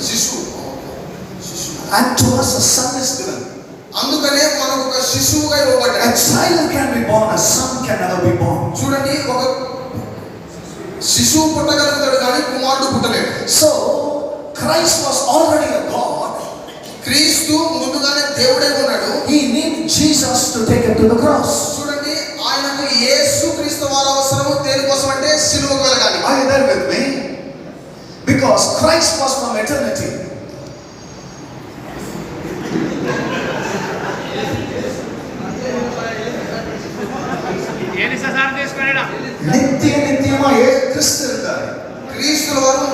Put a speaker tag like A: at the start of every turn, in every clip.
A: శిశువు.
B: And to us a son is given.
A: అందుకనే మనకు ఒక శిశువుగా ఇవ్వబడ్డాడు.
B: A child can be born, a son can never be born.
A: చూడండి, ఒక శిశువు పుట్టగలుగుతాడు కానీ కుమారుడు పుట్టలేడు.
B: So Christ was already a God.
A: క్రీస్తు ముందుగానే దేవుడే ఉన్నాడు.
B: He needed Jesus to take him to the cross.
A: చూడండి, ఆయనకు యేసు క్రీస్తు వారి అవసరము దేనికోసం అంటే సిలువకు వెళ్ళాలి.
B: Are you there with me? Because Christ was from eternity. నిత్య నిత్యమా క్రీస్తు ఉంటారు.
A: క్రీస్తుల వారు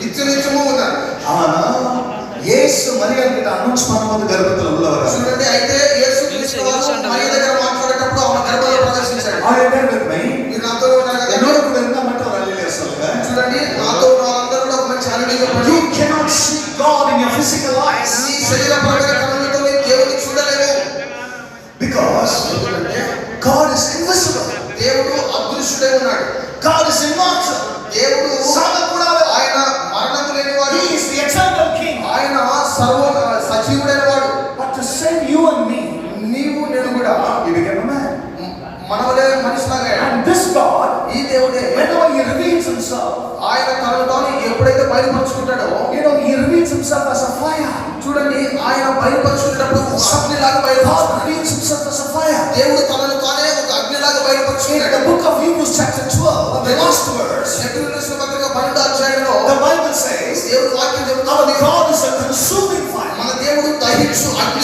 A: నిత్య నిత్యము ఉన్నారు.
B: యేసు మరియ కిட்ட అనౌన్స్ பண்ணும்போது గర్భంలో உள்ளவர்.
A: చూడండి, అయితే యేసు క్రీస్తు వారు మరియ దగ్గర మాట్లాడేటప్పుడు ఆమె గర్భంలో ప్రవేశించాడు.
B: Are you there with me?
A: మీరు నాతో ఉన్నారు కదా?
B: என்னோட கூட இருந்தா மட்டும் ஒரு அல்லேலூயா சொல்லுங்க.
A: చూడండి, నాతో ఉన్న వాళ్ళందరూ కూడా ఒక మంచి హల్లెలూయా చెప్పండి.
B: You cannot see God in your physical eyes.
A: నీ శరీరపరమైన కన్నులతో నీ దేవుని చూడలేవు.
B: Because God is invisible.
A: దేవుడు అదృశ్యుడై ఉన్నాడు.
B: God is immortal.
A: దేవుడు
B: సాగకూడదు.
A: ఆయన మరణము లేనివాడు.
B: He is the eternal king.
A: ఆయన సజీవుడైన వాడు.
B: But to save you and me,
A: నీవు నేను కూడా
B: he became a man.
A: మనవలే మనిషిలాగా.
B: And this God,
A: ఈ దేవుడే
B: whenever he reveals himself,
A: ఆయన తనను తాను ఎప్పుడైతే బయలుపరుచుకుంటాడో,
B: he reveals himself as a fire.
A: చూడండి, ఆయన బయలుపరుచుకున్నప్పుడు అగ్నిలాగా
B: God
A: బయలుపరుచుకుంటాడు.
B: reveals himself as a fire.
A: దేవుడు తనను తానే ఒక అగ్నిలాగా
B: In
A: బయలుపరుచుకుంటాడు.
B: the book of Hebrews chapter 12, the last verse,
A: హెబ్రీయుల పత్రిక 12వ అధ్యాయంలో
B: the Bible says,
A: దేవుడు వాక్యం
B: our
A: చెబుతుంది,
B: God is a consuming fire.
A: మన దేవుడు దహించు అగ్ని.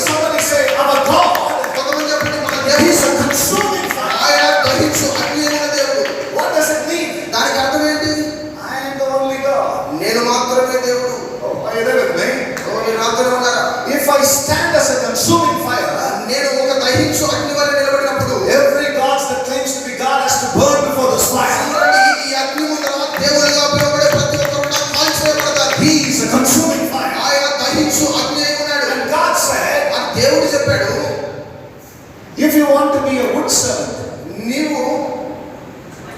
B: Somebody say, our God,
A: కొంతమంది చెప్పండి, మన
B: he
A: దేవుడు
B: is a consuming fire.
A: ఆయన దహించు అగ్ని అయిన దేవుడు.
B: What does it mean?
A: దానికి అర్థం ఏంటి?
B: I am the only God.
A: నేను మాత్రమే దేవుడు.
B: Are you there with me?
A: మీరు నాతోనే ఉన్నారా?
B: If I stand as a consuming fire,
A: నేను ఒక దహించు అగ్ని వలె నిలబడినప్పుడు
B: every God that claims to be God has to burn before this fire.
A: చూడండి, ఈ అగ్ని ముందర దేవుడిగా పిలువబడే ప్రతి ఒక్కరు కూడా కాల్చివేయబడతారు.
B: He is a consuming fire.
A: ఆయన దహించు అగ్ని అయి ఉన్నాడు.
B: And God said,
A: అని దేవుడు చెప్పాడు,
B: if you want to be a wood servant,
A: నీవు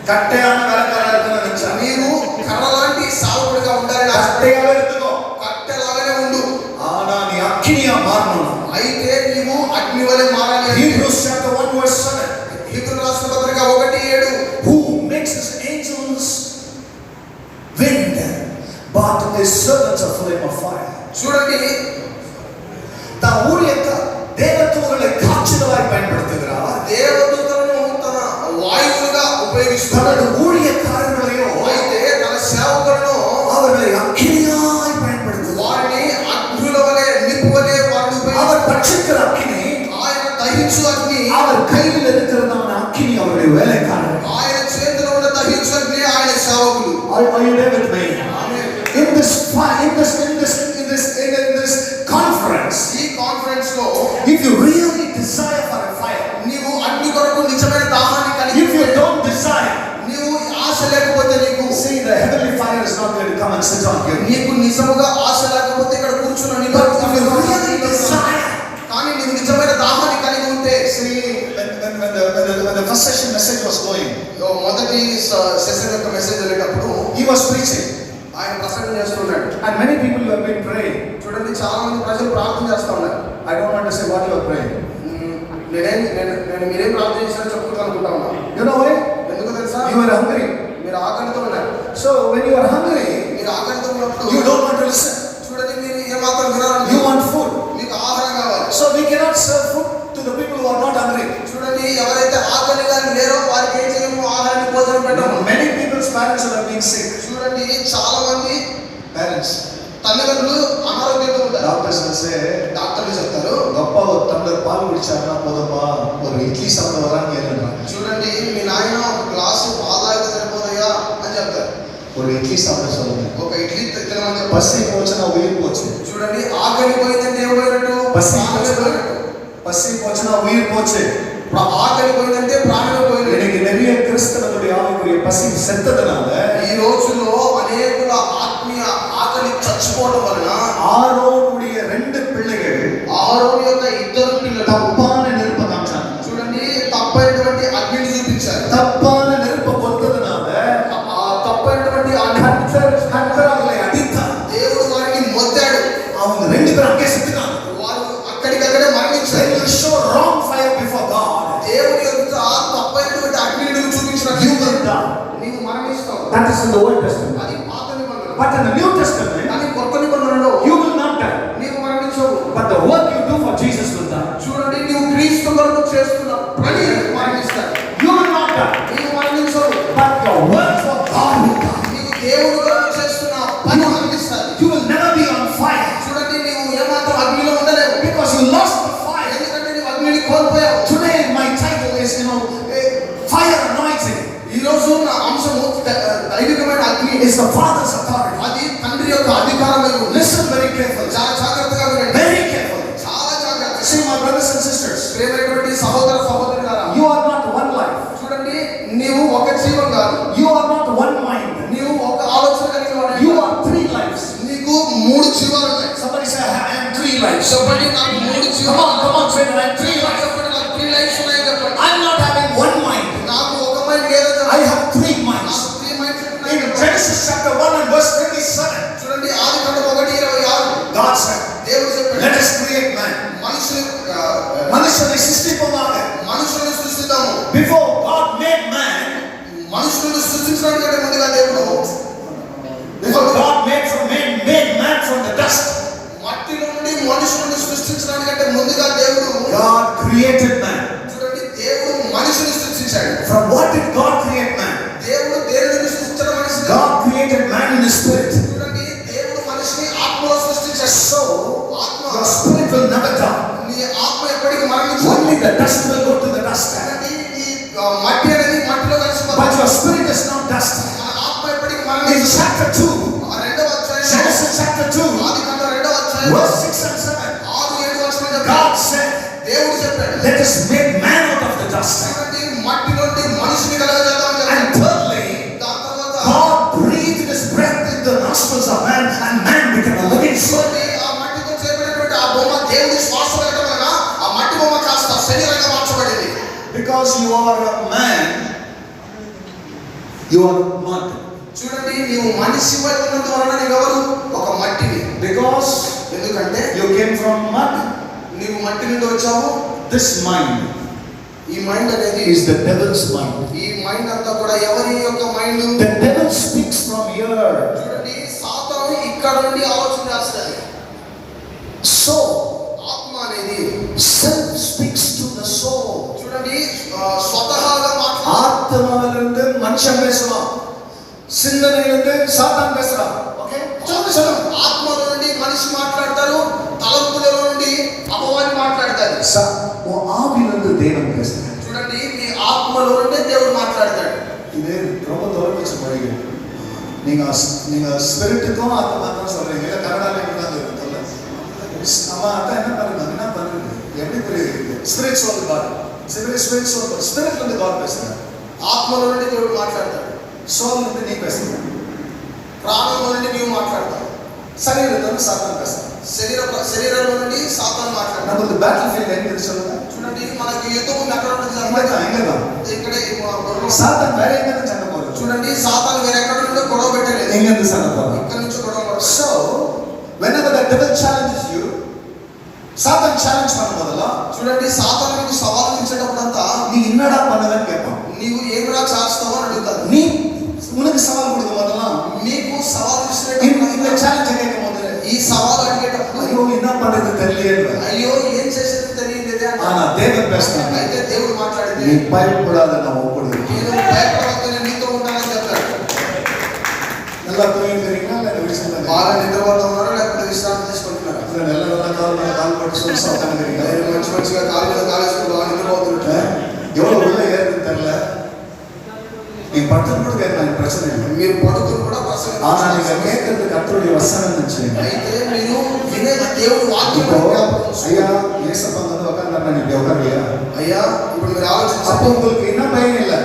B: కట్టెయాన వెలకరాడుతున్నా
A: నీవు కర్రలాంటి సావుడిగా ఉండాలి.
B: కట్టెయాల ఎత్తుకో,
A: కట్టెలాగానే ఉండు.
B: ఆనా నీ అగ్నియా మారును.
A: అయితే నీవు అగ్ని వలె మారాలి.
B: Hebrews chapter 1 verse 7.
A: హెబ్రీయుల రాసిన పత్రిక 1:7.
B: Who makes his angels wind, but his servants a flame of fire.
A: చూడండి,
B: తా ఊరియక దేవదూతలే కాచుదలాయి பயன்படுத்துகிறார்.
A: దేవదూతలను తన వాయువులుగా ఉపయోగిస్తున్నాడు.
B: తన ఊరియకారులయో
A: అయితే తన సేవకులను
B: அவர்களை அக்கினியாய் பயன்படுத்துகிறார்.
A: వారిని అగ్నుల వలె నిప్పు వలె వారిని
B: அவர்
A: ఉపయోగిస్తున్నాడు.
B: பட்சிக்கிற அக்கினி,
A: ఆయన దహించు అగ్ని,
B: அவர் கையில் இருக்கிறதான అగ్ని அவருடைய வேலைக்காரர்.
A: ఆయన చేతిలో ఉన్న దహించు అగ్ని ఆయన సేవకులు.
B: Are you there with me? In this conference,
A: ఈ కాన్ఫరెన్స్ లో
B: if you really desire for a fire,
A: నీవు అగ్ని కొరకు నిజమైన దాహాన్ని కలిగి
B: if you don't desire,
A: నీవు ఆశ లేకపోతే నీకు
B: see, the heavenly fire is not going to come and sit on you.
A: నీకు నిజముగా ఆశ లేకపోతే ఇక్కడ కూర్చుని
B: But if you really desire,
A: కానీ నీవు నిజమైన దాహాన్ని కలిగి ఉంటే,
B: see, when the first session message was going,
A: మొదటి సెషన్ యొక్క మెసేజ్ వెళ్ళేటప్పుడు
B: he was preaching,
A: ఆయన ప్రసంగం చేస్తున్నాడు.
B: and many people who have been praying.
A: చూడండి, చాలా మంది ప్రజలు ప్రార్థన చేస్తా ఉన్నారు.
B: I don't want to say what you are praying.
A: నేను మీరేం ప్రార్థన చేశారో చెప్పుకుంటూ అనుకుంటా ఉన్నా.
B: You know why?
A: ఎందుకు తెలుసా?
B: You are hungry.
A: మీరు ఆకలితో ఉన్నారు.
B: So when you are hungry,
A: మీరు ఆకలితో ఉన్నప్పుడు
B: you don't want to listen.
A: చూడండి, మీరు ఏమాత్రం వినాలని
B: You want food.
A: మీకు ఆహారం కావాలి.
B: So we cannot serve food to the people who are not hungry.
A: చూడండి, ఎవరైతే ఆకలిగా లేరో వారికి ఏం చేయము, ఆహారాన్ని భోజనం పెట్టము.
B: Many people's parents are being sick.
A: చూడండి, చాలా మంది
B: Parents,
A: తల్లిదండ్రులు అనారోగ్యంతో ఉంటారు.
B: doctors will say,
A: డాక్టర్లు చెప్తారు,
B: గొప్ప టంబ్లర్ పాలు కుడిచారన్నా పోదమ్మా, ఒక ఇడ్లీ సాంబార్ వరాన్ని ఏదన్నా,
A: చూడండి మీ నాయన ఒక గ్లాసు పాలు తాగితే సరిపోదయ్యా అని చెప్తారు.
B: ఒక ఇడ్లీ సాంబార్ చదువు,
A: ఒక ఇడ్లీ తినమని చెప్పారు.
B: పసి పోచిన ఉయిర్ పోచ్చు.
A: చూడండి, ఆకలి పోయిందంటే ఏం పోయినట్టు? ప్రాణమే పోయినట్టు.
B: பசி போச்சுனா உயிர் போச்சு.
A: ఆకలి పోయిందంటే ప్రాణమే పోయినట్టు.
B: இன்னைக்கு நிறைய கிறிஸ்தவர்களுடைய ஆவிக்குரிய பசி செத்ததனால
A: ఈ రోజుల్లో అనేకుల ఆత్మీయ ఆకలి చచ్చిపోవడం వలన
B: ఆరోనుடைய రెండు పిల్లలు,
A: ఆరోను యొక్క ఇద్దరు పిల్లలు
B: తప్పాన నెరుప కాంచారు.
A: చూడండి, తప్పైనటువంటి అగ్నిని చూపించారు.
B: తప్పాన నెరుప కొట్టదనాల
A: తప్పైనటువంటి
B: కర్తరాలే అడిత
A: దేవుడు
B: But in the New Testament,
A: కానీ కొత్త నిబంధనలో
B: you will not die.
A: నీవు మరణించవు.
B: But the work you do for Jesus will die.
A: చూడండి, నీవు క్రీస్తు కొరకు చేస్తున్న పని మరణిస్తాడు.
B: You will not die.
A: నీవు మరణించవు.
B: But your work for God will die.
A: నీవు దేవుడు కొరకు చేస్తున్న పని మరణిస్తాడు.
B: You will never be on fire.
A: చూడండి, నీవు ఏమాత్రం అగ్నిలో ఉండలేవు.
B: Because you lost the fire.
A: ఎందుకంటే నీవు అగ్నిని కోల్పోయావు.
B: Today my title is, fire anointing.
A: ఈ రోజు నా అంశము దైవికమైన అగ్ని.
B: Is the Father's authority.
A: అది తండ్రి యొక్క అధికారమై ఉంది.
B: Listen very carefully.
A: చాలా జాగ్రత్తగా వినండి.
B: Very carefully.
A: చాలా జాగ్రత్తగా.
B: See, my brothers and sisters,
A: ప్రియమైనటువంటి సహోదర సహోదరులారా,
B: you are not one life.
A: చూడండి, నీవు ఒక జీవం కాదు.
B: You are not one mind.
A: నీవు ఒక ఆలోచన కలిగిన వాడు.
B: You are three lives.
A: నీకు మూడు జీవాలు ఉన్నాయి.
B: Somebody say, I am three lives.
A: చెప్పండి, నాకు మూడు
B: Come
A: జీవాలు.
B: on, come on, say, I am three lives.
A: చెప్పండి, నాకు 3 లైఫ్స్ ఉన్నాయి చెప్పండి.
B: I'm not having one mind.
A: నాకు ఒక మైండ్ లేదని
B: I have three minds.
A: నాకు 3 మైండ్స్ ఉన్నాయి
B: In
A: చెప్పండి.
B: Genesis chapter 1 and verse 27,
A: చూడండి, ఆదికాండం 1:26
B: God said,
A: దేవుడు చెప్పాడు,
B: let us create man. మనుషుని సృష్టింపమాగా.
A: మనుషులను సృష్టిద్దాము.
B: Before God made man,
A: మనుషులను సృష్టించడానికంటే ముందుగా దేవుడు
B: before God made man from the dust,
A: మట్టిలో నుండి మనుషులను సృష్టించడానికంటే ముందుగా దేవుడు
B: God created man.
A: చూడండి, దేవుడు మనిషిని సృష్టించాడు.
B: From what did God create man?
A: దేవుడు దేనిని సృష్టించడం మనిషిని?
B: God created man in his spirit.
A: చూడండి, దేవుడు మనిషిని ఆత్మలో సృష్టించాడు.
B: So
A: ఆత్మ,
B: your spirit will never die.
A: నీ ఆత్మ ఎప్పటికీ మరణించదు.
B: Only the dust will go to the dust.
A: చూడండి, ఈ మట్టి అనేది మట్టిలో కలిసిపోతుంది.
B: But your spirit is not dust.
A: మన ఆత్మ ఎప్పటికీ
B: In
A: మరణించదు.
B: chapter 2,
A: ఆ రెండవ అధ్యాయంలో,
B: Genesis chapter 2,
A: ఆదికాండం 2వ అధ్యాయంలో
B: verse 6 and 7,
A: 6-7 వచనాలు చెప్పాడు.
B: God said,
A: దేవుడు చెప్పాడు,
B: let us make man out of the dust.
A: చూడండి, మట్టి నుండి మనిషిని కలగజేద్దామని
B: And
A: చెప్పాడు.
B: thirdly,
A: దాని తర్వాత
B: God breathed his breath in the nostrils of man, and man became a living soul.
A: చూడండి, ఆ మట్టితో చేయబడినటువంటి ఆ బొమ్మ దేవుడి శ్వాస వెళ్ళడం వలన ఆ మట్టి బొమ్మ కాస్త శరీరంగా మార్చబడింది.
B: Because you are a man, you are mud.
A: చూడండి, నీవు మనిషి వై ఉన్నందు వలన నీవెవరు? ఒక మట్టివి.
B: Because
A: ఎందుకంటే
B: you came from mud.
A: నీవు మట్టి నుండి వచ్చావు.
B: This mind
A: ఈ మైండ్ అనేది
B: is the devil's mind.
A: ఈ మైండ్ అంతా కూడా ఎవరి యొక్క mind?
B: The devil speaks from here.
A: చూడండి, సాతాను ఇక్కడ నుండి ఆలోచన చేస్తాడు.
B: So
A: ఆత్మ అనేది
B: self speaks to the soul.
A: చూడండి, స్వతహాగా మాట్లాడు.
B: ஆத்மாவிலிருந்து மனுஷன் பேசுவான், சிந்தனையிலிருந்து சாத்தான் பேசுறான். ஓகே, சொல்லுங்க.
A: ఆత్మలో నుండి మనిషి మాట్లాడతారు, తలంపులలో నుండి అపవాది మాట్లాడతారు.
B: உன் ஆவியிலிருந்து தேவன் பேசுறான்.
A: చూడండి, మీ ఆత్మలో నుండి దేవుడు మాట్లాడతాడు.
B: இது ரொம்ப தொலைச்சு மொழிகள். நீங்க ஸ்பிரிட்டுக்கும் ஆத்மாக்கும் சொல்றீங்க. இல்ல கன்னடால இப்படிதான் இருக்கு. அவன் அதான் என்ன பண்ணுங்க எப்படி புரியுது? ஸ்பிரிச்சுவல் காட், ஸ்பிரிட்ல இருந்து காட் பேசுறான்.
A: ఆత్మలో నుండి దేవుడు మాట్లాడతాడు.
B: சோல் இருந்து நீ பேசுற.
A: ప్రాణంలో నుండి నీవు మాట్లాడతావు.
B: శరీరంలో సాతాను பேசுறான்.
A: శరీరంలో నుండి సాతాను మాట్లాడతాడు.
B: நமக்கு பேட்டிల్ ஃபீல்డ్ எங்க இருக்கு சொல்லுங்க.
A: చూడండి, మనకి యుద్ధం ఎక్కడ ఉంటుంది?
B: இங்கதான்.
A: ఇక్కడే.
B: సాతాను வேற எங்க இருந்து சண்டை போடுறது?
A: చూడండి, సాతాను వేరే ఎక్కడ నుండి గొడవ పెట్టలేదు.
B: எங்க இருந்து சண்டை போடுறது?
A: ఇక్కడ నుంచి గొడవ పడతాడు.
B: So whenever the devil challenges you, சாத்தான் சேலஞ்ச் பண்ணும்போதெல்லாம்
A: చూడండి, సాతాను నీకు సవాలు ఇచ్చేటప్పుడంతా
B: நீ என்னடா பண்ணுவேன்னு கேட்பான்.
A: నీవు ఏమిరా చేస్తావో అని అడుగుతాడు.
B: நீ உனக்கு சவால் கொடுக்கும் போதெல்லாம்
A: నీకు సవాలు
B: இந்த
A: ఇచ్చినప్పుడు
B: சேலஞ்ச் கேட்கும் போது
A: ఈ సవాలు అడిగేటప్పుడు
B: ஐயோ என்ன பண்றது தெரியலையே.
A: అయ్యో ఏం చేసేది తెలియలేదే అంటాడు.
B: ஆனா தேவன் பேசுறான்,
A: అయితే దేవుడు మాట్లాడింది,
B: நீ பயப்படாத நான் ஒப்புடுவேன்.
A: నేను భయపడవద్దు, నేను నీతో ఉంటానని చెప్పాడు.
B: நல்லா தூங்கிக்கிறீங்களா இல்ல விஷயம்
A: బాగా నిద్రపోతా ఉన్నారా లేకపోతే విశ్రాంతి తీసుకుంటున్నారా?
B: நல்ல கால் போட்டு சொல்லி சாப்பிட்டாங்க.
A: మంచిగా కాలేజీలో బాగా నిద్రపోతుంటే
B: எவ்வளவு உள்ள ஏறுதுன்னு தெரியல. நீ படுத்து கூட கேட்கலாம், பிரச்சனை இல்லை.
A: మీరు పడుకుని కూడా ప్రసంగం
B: ஆனா நீங்க கேட்கறது கர்த்தருடைய வசனம் நினைச்சீங்க.
A: అయితే మీరు వినేది దేవుడి వాక్యం.
B: ஐயா ஏசப்பா வந்து உட்கார்ந்தாருன்னா நீ உட்காருவியா?
A: అయ్యా, ఇప్పుడు మీరు ఆలోచించండి.
B: அப்போ உங்களுக்கு என்ன பயம் இல்லை,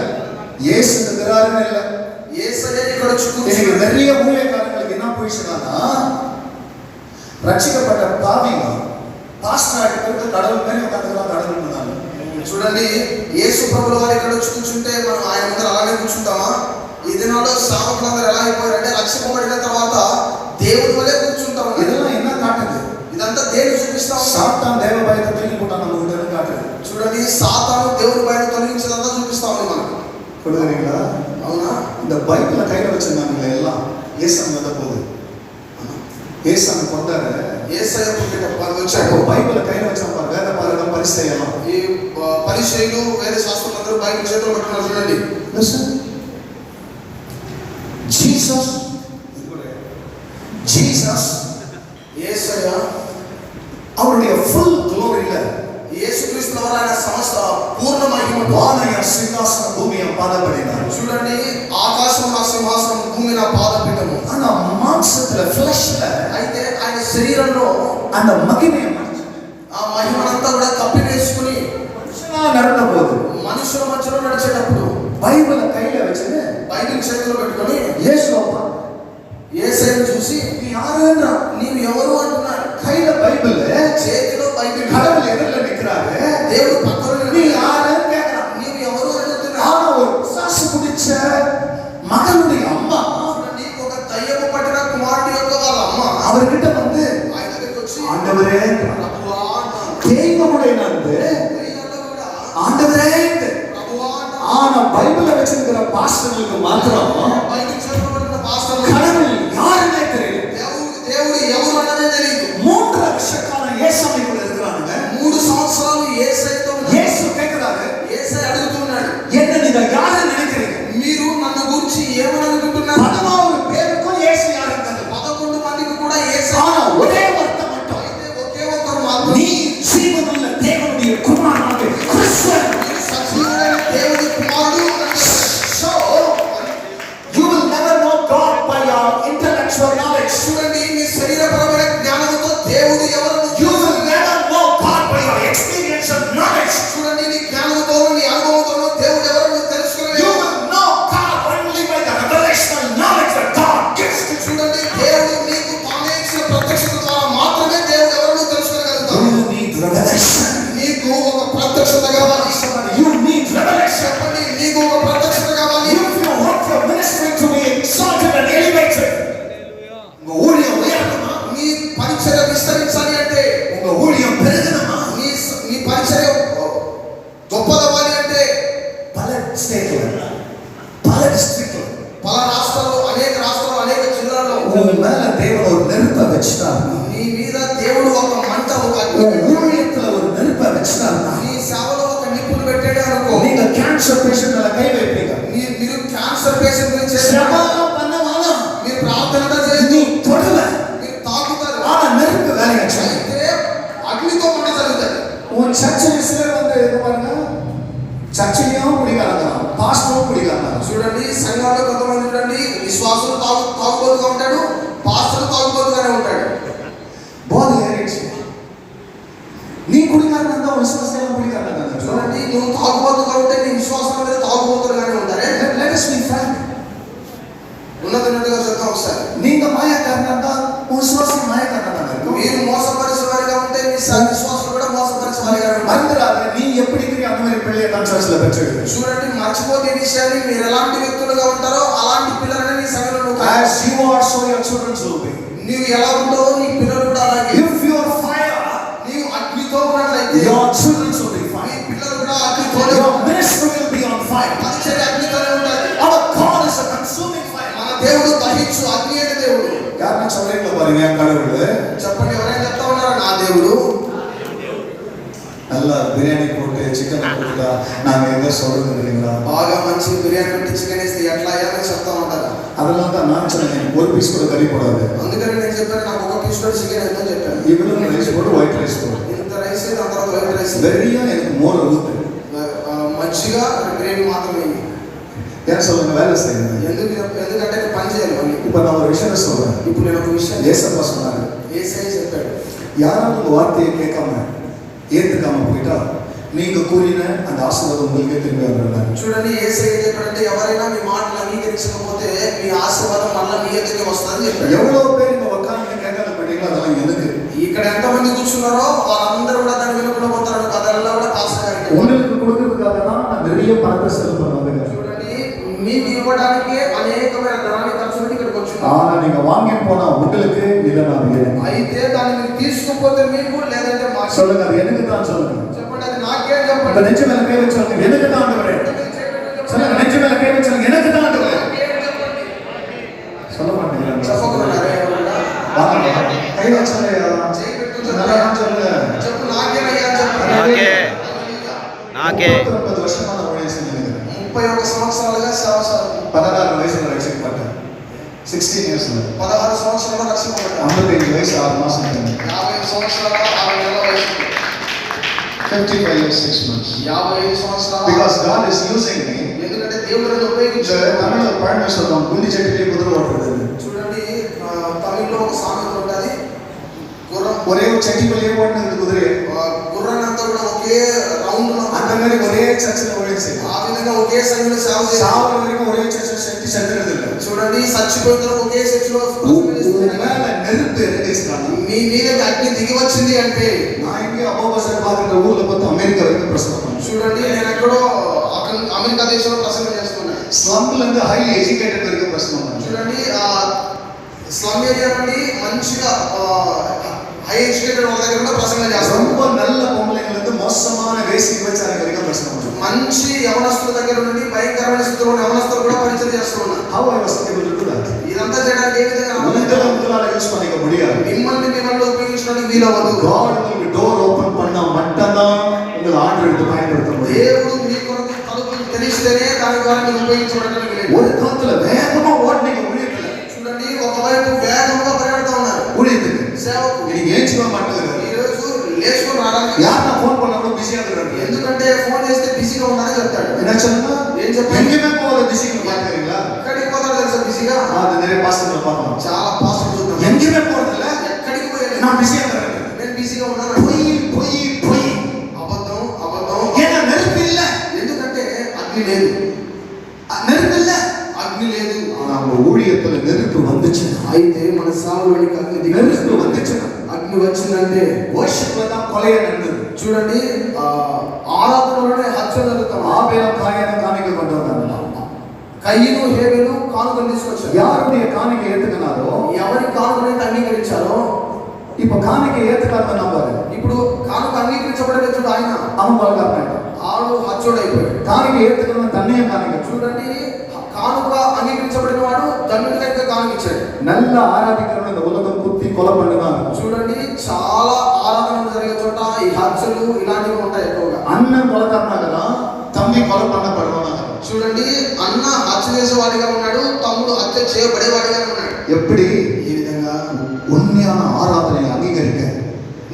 B: ஏசு இருக்கிறாருன்னு இல்லை.
A: యేసయ్య ఇక్కడ
B: இன்னைக்கு நிறைய ஊழியக்காரங்களுக்கு என்ன போயிடுச்சுன்னா, ரட்சிக்கப்பட்ட பாவிங்க பாஸ்டர் ஆகிட்டு கடவுள் மேலே உட்காந்துக்கலாம், கடவுள் பண்ணாங்க.
A: చూడండి, యేసు ప్రభుల వారు ఇక్కడ వచ్చి కూర్చుంటే మనం ఆయన ముందర అలాగే కూర్చుంటామా? ఈ దినాల్లో సేవకులందరూ ఎలా అయిపోయారంటే రక్షింపబడిన తర్వాత దేవుడి వల్లే కూర్చుంటాం.
B: இதெல்லாம் என்ன காட்டுது?
A: ఇదంతా దేవుడు చూపిస్తాం.
B: சாத்தான் தேவ பயத்தை தூக்கி போட்டான் நம்ம கிட்ட காட்டுது.
A: చూడండి, సాతాను దేవుడి భయం తొలగించదంతా చూపిస్తా ఉంది మనకు.
B: கொடுக்குறீங்களா?
A: అవునా?
B: இந்த பைபிள கையில வச்சிருந்தாங்களே எல்லாம் ஏசாமி வந்த போது ஏசாமி கொண்டாரு.
A: యేసయ్య పుట్టిన వచ్చాడు.
B: బైబిల్ కైన వచ్చాం వేద పారడం పరిచయం.
A: ఈ పరిచయులు వేద శాస్త్రులందరూ బైబిల్ చేతిలో పట్టుకున్నారు చూడండి. జీసస్ యేసయ్య
B: அவருடைய ஃபுல் க்ளோரியில
A: యేసుక్రీస్తు ఆయన సమస్త పూర్ణ మహిమ
B: వానయ సింహాసన భూమి పాదపడినారు.
A: చూడండి ఆకాశం నా సింహాసనం భూమి నా పాదపీఠము.
B: ஆனா மாம்சத்துல ఫ్లెష్ல
A: అయితే ఆయన శరీరంలో
B: அந்த మహిమ
A: ఆ మహిమనంతా కూడా కప్పివేసుకుని
B: నడవబోదు.
A: మనుషుల మధ్యలో నడిచేటప్పుడు
B: బైబిల్ కైలో వెచ్చనే
A: బైబిల్ చేతిలో పెట్టుకొని యేసయ్యను చూసి
B: யாரேன்றா
A: నీవు ఎవరు అంటున్నారు.
B: கையில பைபிள்
A: చేతిలో బైబిల్
B: கடவுள் எதிரில நிக்கிறாரு.
A: దేవుడు పక్కన
B: நீ யாருன்னு கேக்குறான்.
A: నీవు ఎవరు అంటున్నారు.
B: ஆனா ஒரு சாசு குடிச்ச மகனுடைய அம்மா
A: నీకు ఒక దయ్యము పట్టిన కుమారుడి యొక్క వాళ్ళ అమ్మ
B: அவர்கிட்ட வந்து
A: ఆయన దగ్గరికి వచ్చి
B: ஆண்டவரே
A: ప్రభువా అన్నాడు.
B: தெய்வமுடைய நந்து
A: దయ్యాలు కూడా
B: ஆண்டவரே
A: ప్రభువా అన్నాడు.
B: ஆனா பைபிள வச்சிருக்கிற பாஸ்டர்களுக்கு மாத்திரம்
A: బైబిల్ చేతిలో పట్టిన పాస్టర్లు
B: கடவுள் யாருன்னே தெரியல.
A: దేవుడు ఎవరు అన్నదే తెలియదు.
B: 3 வருஷக்கான ஏசாமிக்குள்ள இருக்கிறாங்க.
A: 3 సంవత్సరాలు యేసయ్యతో
B: இயேசு கேக்குறாரு,
A: యేసయ్య అడుగుతున్నాడు,
B: என்ன நீங்க யாரை நினைக்கிறீங்க?
A: మీరు నన్ను గురించి ఏమని అనుకుంటున్నారు.
B: 11 பேருக்கும் இயேசு யாருன்னு தெரியல.
A: 11 మందికి కూడా యేసయ్య
B: ஆனா ஒரே வார்த்தை மட்டும்,
A: అయితే ఒకే ఒక్కరు మాత్రం
B: நீ ஜீவனுள்ள தேவனுடைய குமாரனாகிய கிறிஸ்து.
A: మీరు సజీవుడైన దేవుని కుమారుడు అన్నాడు.
B: So you will never know God by your intellectual knowledge.
A: చూడండి మీ శరీరపరమైన జ్ఞానంతో దేవుడు ఎవరు
B: You will never know God by your experiential knowledge.
A: చూడండి నీ జ్ఞానంతో నీ అనుభవంతో దేవుడు ఎవరు
B: You
A: తెలుసుకోలేవు.
B: will know God only by the revelational knowledge that God gives to you.
A: చూడండి దేవుడు నీకు తానే ఇచ్చిన ప్రత్యక్షత ద్వారా మాత్రమే దేవుడు ఎవరు తెలుసుకోగలుగుతాడు.
B: You need revelation.
A: నీకు ఒక ప్రత్యక్షత కావాలి.
B: You need revelation.
A: చెప్పండి నీకు ఒక ప్రత్యక్షత కావాలి.
B: If you want your ministry to be exalted and elevated, உங்க ஊழியம் உயரணுமா?
A: నీ పరిచర్య విస్తరించాలి అంటే
B: உங்க ஊழியம் பெருகணுமா?
A: నీ పరిచర్య గొప్పదవ్వాలి అంటే
B: பல ஸ்டேட்ல பல டிஸ்ட்ரிக்ட்ல
A: పల రాష్ట్రాల్లో అనేక జిల్లాల్లో
B: உன் மேல தேவன் ஒரு நெருப்பை வச்சிட்டாருன்னா,
A: నీ మీద దేవుడు ఒక మంట ఒక
B: உன் ஊழியத்துல ஒரு நெருப்பை வச்சிட்டாருன்னா,
A: నీ సేవలో ఒక నిప్పులు పెట్టాడే అనుకో.
B: நீங்க கேன்சர் பேஷண்ட் மேல கை வைப்பீங்க.
A: మీరు క్యాన్సర్ పేషెంట్ గురించి
B: శ్రమలో பண்ணவானா
A: మీరు ప్రార్థన
B: நீ
A: చేయదు,
B: தொடுவ.
A: మీరు తాకుతారు.
B: ஆனா நெருப்பு வேலையை செய்யும்.
A: అయితే అగ్నితో మంట జరుగుతుంది.
B: உன் சர்ச்சில் சிலர் வந்து இது பாருங்க, சர்ச்சிலையும் குடிக்காரங்க, பாஸ்டரும் குடிக்காரங்க.
A: చూడండి సంఘాల్లో కొంతమంది చూడండి విశ్వాసులు తాగుబోతుగా ఉంటాడు, పాస్టర్లు తాగుబోతుగానే ఉంటాడు.
B: போதை ஏறிடுச்சு. நீ குடிக்காரங்க தான் விசுவாசம் குடிக்காரங்க.
A: చూడండి నువ్వు తాగుబోతుగా ఉంటే నీ విశ్వాసం మీద తాగుబోతులుగానే ఉంటారే.
B: Let us be frank.
A: ఉన్నట్టుగా చెప్తాం ఒకసారి.
B: நீங்க மாயக்காரங்க தான் விசுவாசம் மாயக்காரங்க.
A: మీరు మోసపరిచే వారిగా ఉంటే మీ విశ్వాసులు కూడా మోసపరిచే వారిగా ఉంటారు.
B: மறந்துடாத, நீ எப்படி இருக்கிற அந்த மாதிரி பிள்ளையை தான் சர்ச்சில் பெற்றிருக்க.
A: చూడండి మర్చిపోతే ఈ విషయాన్ని, మీరు ఎలాంటి వ్యక్తులుగా ఉంటారో అలాంటి పిల్లలని నీ సంఘంలో
B: As you are, so your children will be.
A: నీవు ఎలా ఉంటావో నీ పిల్లలు కూడా అలాగే.
B: If you are fire,
A: నీవు అగ్నితో ఉన్నట్లయితే
B: your children will be
A: నీ
B: fire.
A: పిల్లలు కూడా అగ్నితోనే
B: Your ministry will be on fire.
A: పరిచర్య అగ్నితోనే ఉండాలి.
B: Our God is a consuming fire.
A: మన దేవుడు దహించు అగ్ని అయిన దేవుడు.
B: யாருன்னா சொல்றீங்களா பாருங்க, கடவுள்
A: చెప్పండి ఎవరైనా చెప్తా ఉన్నారా నా దేవుడు
B: நல்லா பிரியாணி போட்டு சிக்கன் போட்டுட்டா நாங்க எங்க சொல்றது இல்லைங்களா?
A: బాగా మంచి బిర్యానీ పెట్టి చికెన్ వేస్తే ఎట్లా అయ్యాలని చెప్తా ఉంటారు.
B: அதெல்லாம் தான் நான் சொன்னேன், ஒரு பீஸ் கூட கறி போடாது.
A: అందుకని నేను చెప్పాను నాకు ఒక పీస్ కూడా చికెన్ ఎంతో చెప్పాను.
B: இவ்வளவு ரைஸ் போட்டு ஒயிட் ரைஸ் போடு.
A: ఇంత రైస్ అయితే అంత వైట్ రైస్
B: வெறியா எனக்கு மோர் ஊத்து.
A: మంచిగా గ్రేవీ మాత్రమే.
B: ஏன் சொல்லுங்க, வேலை செய்யுங்க.
A: ఎందుకంటే నేను పని చేయాలి మళ్ళీ.
B: இப்ப நான் ஒரு விஷயம் சொல்றேன்.
A: ఇప్పుడు నేను ఒక విషయం
B: ஏசப்பா சொன்னாரு,
A: యేసయ్య చెప్పాడు,
B: யாரும் உங்க வார்த்தையை கேட்காம ஏத்துக்காம போயிட்டா நீங்க கூறின அந்த ஆசீர்வாதம் உங்களுக்கே திரும்பி வரலாம்.
A: చూడండి యేసయ్య చెప్పాడంటే ఎవరైనా మీ మాటలు అంగీకరించకపోతే మీ ఆశీర్వాదం మళ్ళీ మీ ఎదురుగా వస్తుందని చెప్పాడు.
B: எவ்வளவு பேர் இந்த உட்கார்ந்து கேட்காத போயிட்டீங்களோ அதெல்லாம் எனக்கு.
A: ఇక్కడ ఎంతమంది కూర్చున్నారో వాళ్ళందరూ కూడా దాన్ని వినకుండా పోతారు. అదల్లా కూడా పాస్టర్ గారికి
B: உங்களுக்கு கொடுக்கறதுக்காக தான் நான் நிறைய பணத்தை செலவு பண்ணுவேங்க.
A: చూడండి మీకు ఇవ్వడానికి అనేకమైన ధనాన్ని ఖర్చు పెట్టి ఇక్కడికి వచ్చున్నాను.
B: ஆனா நீங்க வாங்கிட்டு போனா உங்களுக்கு இதை நான் ஏன்
A: అయితే దాన్ని మీరు తీసుకుపోతే మీకు లేదంటే మాకు
B: சொல்லுங்க, அது எனக்கு தான் சொல்லுங்க.
A: చెప్పండి, అది నాకేం
B: அந்த
A: చెప్పండి.
B: நெஞ்சு மேல கை வச்சு சொல்லுங்க, எனக்கு தான் ஆண்டவரே. சொல்லுங்க, நெஞ்சு மேல கை வச்சு சொல்லுங்க, எனக்கு தான் ஆண்டவரே.
A: నాకేం చెప్పండి.
B: சொல்ல மாட்டீங்களா?
A: చెప్పకున్నారే ఎవరన్నా?
B: வாங்க கை வச்சலையா
A: చేయి పెట్టు
B: நல்லா சொல்லுங்க
A: చెప్పు నాకేనయ్యా చెప్పు.
C: నాకే. నాకే
B: 39 வருஷமா நான் ஊழியம் செஞ்சேன்
A: 31 సంవత్సరాలుగా సేవ
B: 16 వయసులో రక్షించబడ్డాను 16 ఇయర్స్
A: 16 సంవత్సరాలు రక్షింపబడ్డాను.
B: 55 వయసు 6 మాసం
A: 50 సంవత్సరాల 6 నెలల వయసు
B: 55 years 6 months
A: 55 సంవత్సరాల
B: because God is using me
A: ఎందుకంటే దేవుడు నన్ను
B: இந்த
A: ఉపయోగించాడు.
B: தமிழ்ல ஒரு பழமொழி சொல்றோம் குண்டி சட்டிலே குதிரை ஓட்டுறது
A: చూడండి తమిళ్లో ఒక సామెత ఉంటుంది. గుర్రం
B: ஒரே ஒரு சட்டிக்குள்ளே ஓட்டுறது குதிரை
A: గుర్రాన్ని అంతా కూడా ఒకే రౌండ్ లో
B: அந்த மாதிரி ஒரே சர்ச்சில் ஊழியம் செய்யும்
A: ఆ విధంగా ఒకే సంఘంలో సేవ చేయాలి.
B: சாவர வரைக்கும் ஒரே சர்ச்சில் சக்தி செத்துறது இல்லை
A: చూడండి చచ్చిపోయిన తర్వాత ఒకే చర్చిలో
B: மேல நெருப்பு இறங்கிச்சுட்டாங்க
A: మీ మీదకి అగ్ని దిగి వచ్చింది అంటే
B: நான் இங்கே அபோபசர் பார்க்குற ஊர்ல பார்த்து அமெரிக்கா வரைக்கும் பிரசவம் பண்ணேன்
A: చూడండి నేను ఎక్కడో అక్కడ అమెరికా దేశంలో ప్రసంగం చేస్తున్నా.
B: ஸ்லம்ல இருந்து ஹைலி எஜுகேட்டட் வரைக்கும் பிரசவம் பண்ணேன்
A: చూడండి స్లమ్ ఏరియా నుండి మంచిగా హై ఎడ్యుకేటెడ్ వాళ్ళ దగ్గర కూడా ప్రసంగం చేస్తాం.
B: ரொம்ப நல்ல பொம்பளைங்கல இருந்து மோசமான வேசி விபச்சாரம் வரைக்கும் பிரசவம் பண்ணேன்
A: మంచి యవనస్తుల దగ్గర నుండి భయంకరమైన స్థితిలో ఉన్న యవనస్తులు కూడా పరిచయం చేస్తున్నా.
B: how I was able to do that
A: ఇదంతా చేయడానికి ఏ విధంగా
B: உங்களால யூஸ் பண்ணிக்க முடியாது
A: మిమ్మల్ని ఉపయోగించడానికి వీలవ్వదు.
B: God உங்களுக்கு டோர் ஓபன் பண்ணா மட்டும்தான் உங்களை ஆர்டர் எடுத்து பயன்படுத்த முடியும்
A: దేవుడు మీ కొరకు తలుపులు తెరిస్తేనే దాని ద్వారా మీరు ఉపయోగించబడడానికి లేదు.
B: ஒரு காலத்துல வேகமா ஓடுனீங்க ஊழியத்துல
A: చూడండి ఒకవైపు వేగంగా పరిగెడతా ఉన్నారు
B: ஊழியத்துக்கு
A: సేవకు.
B: நீங்க ஏஞ்சிக்க மாட்டேங்கிறாரு
A: ఈ రోజు లేచుకొని రావడానికి
B: யார் நான் ஃபோன் பண்ணா கூட பிஸியா இருக்கிறாரு
A: ఎందుకంటే ఫోన్ చేస్తే బిజీగా ఉన్నానని చెప్తాడు.
B: என்ன சொல்லுங்க
A: ఏం చెప్పాలి?
B: எங்கேயுமே போகாத பிஸிங்க பாத்துக்கிறீங்களா
A: ఎక్కడికి పోతాడు తెలుసా బిజీగా?
B: அது நிறைய பாஸ்டர்ல பார்க்கலாம்
A: చాలా పాస్టర్ చూద్దాం.
B: எங்கேயுமே போறதில்ல
A: ఎక్కడికి పోయాడు?
B: நான் பிஸியா இருக்கிறேன்
A: నేను బిజీగా ఉన్నాను.
B: பொய் பொய் பொய்
A: అబద్ధం అబద్ధం.
B: ஏன்னா நெருப்பு இல்ல
A: ఎందుకంటే అగ్ని లేదు.
B: நெருப்பு இல்ல
A: అగ్ని లేదు.
B: ஆனா உங்க ஊழியத்துல நெருப்பு வந்துச்சு
A: అయితే మన సావులోనికి అగ్ని దిగి
B: நெருப்பு வந்துச்சு
A: అగ్ని వచ్చిందంటే
B: worshipல தான் கொலையே நடந்தது
A: చూడండి ఆరాధనలోనే హత్య జరుగుతాం.
B: ஆபேலும் காயனும் காணிக்கை கொண்டு வந்தாங்க
A: కయ్యను హేబెలు కానుకలు తీసుకొచ్చారు.
B: யாருடைய காணிக்கை ஏத்துக்கினாரோ
A: ఎవరి కానుకనైతే అంగీకరించారో
B: இப்ப காணிக்கை ஏத்துக்காம நம்பாரு
A: ఇప్పుడు కానుక అంగీకరించబడే చూడు ఆయన
B: அவன் கொலைக்காரன்
A: ఆడు హత్యోడైపోయాడు.
B: காணிக்கை ஏத்துக்கணும் தண்ணியும் காணிக்கை
A: చూడండి కానుక అంగీకరించబడిన వాడు దండుడిగా కానుకిచ్చాడు.
B: நல்ல ஆராதிக்கிறவங்க இந்த உலகம் குத்தி கொலை பண்ணுவாங்க
A: చూడండి చాలా ఆరాధనలు జరిగే చోట ఈ హత్యలు ఇలాంటివి ఉంటాయి ఎక్కువగా.
B: அண்ணன் கொலைக்காரனாகலாம் தம்பி கொலை பண்ணப்படுவாங்க
A: చూడండి అన్న హత్య చేసేవాడిగా ఉన్నాడు, తమ్ముడు హత్య చేయబడేవాడిగా ఉన్నాడు.
B: எப்படி
A: ఈ విధంగా
B: உண்மையான ஆராதனை அங்கீகரிக்க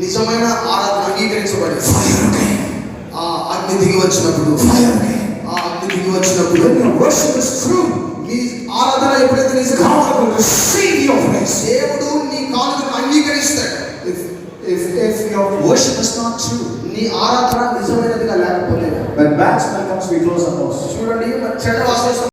A: నిజమైన ఆరాధన అంగీకరించబడి ఆ అగ్ని దిగి వచ్చినప్పుడు ఆ అగ్ని దిగి వచ్చినప్పుడు నీ ఆరాధన ఎప్పుడైతే నిజంగా దేవుడు నీ కానుకను అంగీకరిస్తాడు.
B: if your worship is not true
A: నీ ఆరాధన నిజమైనదిగా లేకపోతే
B: when bad smell comes we close our doors
A: చూడండి చెడ్డ వాసన